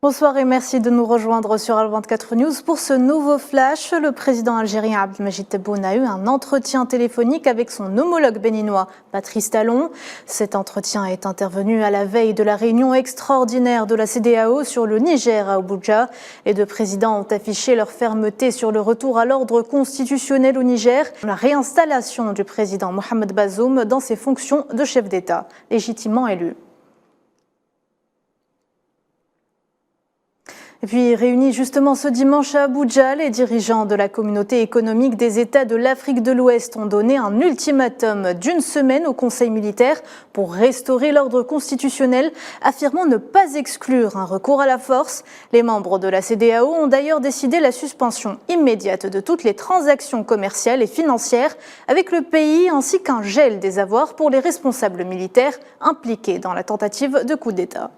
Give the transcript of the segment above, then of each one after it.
Bonsoir et merci de nous rejoindre sur Al24 News. Pour ce nouveau flash, le président algérien Abdelmadjid Tebboune a eu un entretien téléphonique avec son homologue béninois Patrice Talon. Cet entretien est intervenu à la veille de la réunion extraordinaire de la CEDEAO sur le Niger à Abuja. Les deux présidents ont affiché leur fermeté sur le retour à l'ordre constitutionnel au Niger, la réinstallation du président Mohamed Bazoum dans ses fonctions de chef d'État, légitimement élu. Et puis, réunis justement ce dimanche à Abuja, les dirigeants de la communauté économique des États de l'Afrique de l'Ouest ont donné un ultimatum d'une semaine au Conseil militaire pour restaurer l'ordre constitutionnel, affirmant ne pas exclure un recours à la force. Les membres de la CEDEAO ont d'ailleurs décidé la suspension immédiate de toutes les transactions commerciales et financières avec le pays, ainsi qu'un gel des avoirs pour les responsables militaires impliqués dans la tentative de coup d'État.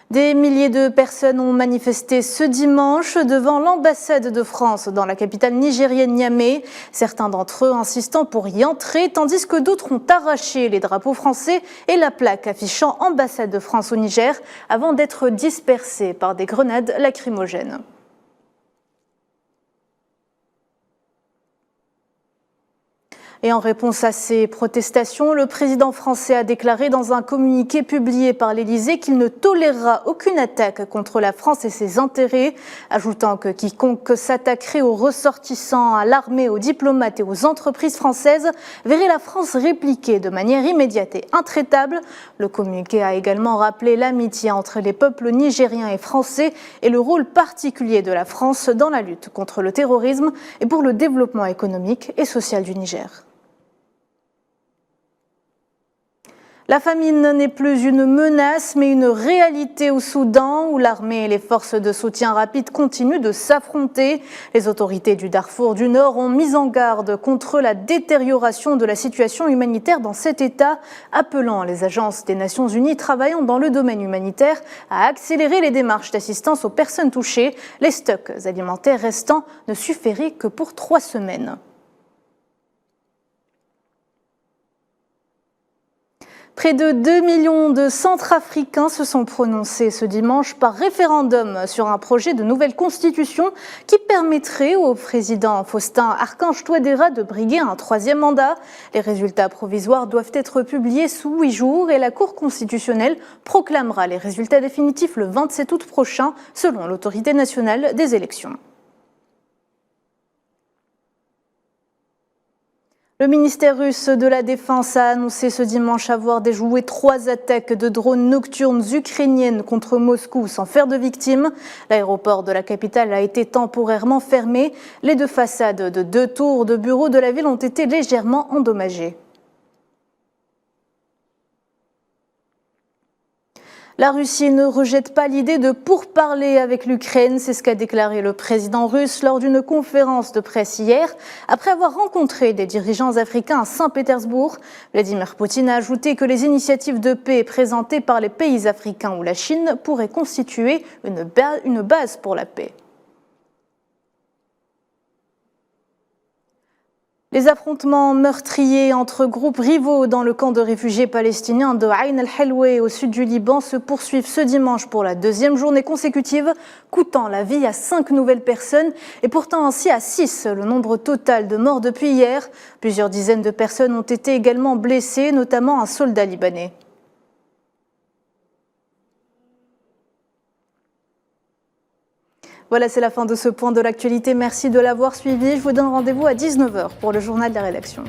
Des milliers de personnes ont manifesté ce dimanche devant l'ambassade de France dans la capitale nigérienne Niamey. Certains d'entre eux insistant pour y entrer, tandis que d'autres ont arraché les drapeaux français et la plaque affichant ambassade de France au Niger avant d'être dispersés par des grenades lacrymogènes. Et en réponse à ces protestations, le président français a déclaré dans un communiqué publié par l'Élysée qu'il ne tolérera aucune attaque contre la France et ses intérêts, ajoutant que quiconque s'attaquerait aux ressortissants, à l'armée, aux diplomates et aux entreprises françaises verrait la France répliquer de manière immédiate et intraitable. Le communiqué a également rappelé l'amitié entre les peuples nigériens et français et le rôle particulier de la France dans la lutte contre le terrorisme et pour le développement économique et social du Niger. La famine n'est plus une menace, mais une réalité au Soudan, où l'armée et les forces de soutien rapide continuent de s'affronter. Les autorités du Darfour du Nord ont mis en garde contre la détérioration de la situation humanitaire dans cet État, appelant les agences des Nations Unies travaillant dans le domaine humanitaire à accélérer les démarches d'assistance aux personnes touchées. Les stocks alimentaires restants ne suffiraient que pour 3 semaines. Près de 2 millions de Centrafricains se sont prononcés ce dimanche par référendum sur un projet de nouvelle constitution qui permettrait au président Faustin Archange Touadéra de briguer un 3e mandat. Les résultats provisoires doivent être publiés sous 8 jours et la Cour constitutionnelle proclamera les résultats définitifs le 27 août prochain, selon l'autorité nationale des élections. Le ministère russe de la Défense a annoncé ce dimanche avoir déjoué 3 attaques de drones nocturnes ukrainiennes contre Moscou sans faire de victimes. L'aéroport de la capitale a été temporairement fermé. Les 2 façades de 2 tours de bureaux de la ville ont été légèrement endommagées. La Russie ne rejette pas l'idée de pourparler avec l'Ukraine, c'est ce qu'a déclaré le président russe lors d'une conférence de presse hier, après avoir rencontré des dirigeants africains à Saint-Pétersbourg. Vladimir Poutine a ajouté que les initiatives de paix présentées par les pays africains ou la Chine pourraient constituer une base pour la paix. Les affrontements meurtriers entre groupes rivaux dans le camp de réfugiés palestiniens de Ain el-Helwé au sud du Liban se poursuivent ce dimanche pour la 2e journée consécutive, coûtant la vie à 5 nouvelles personnes et portant ainsi à 6 le nombre total de morts depuis hier. Plusieurs dizaines de personnes ont été également blessées, notamment un soldat libanais. Voilà, c'est la fin de ce point de l'actualité. Merci de l'avoir suivi. Je vous donne rendez-vous à 19h pour le journal de la rédaction.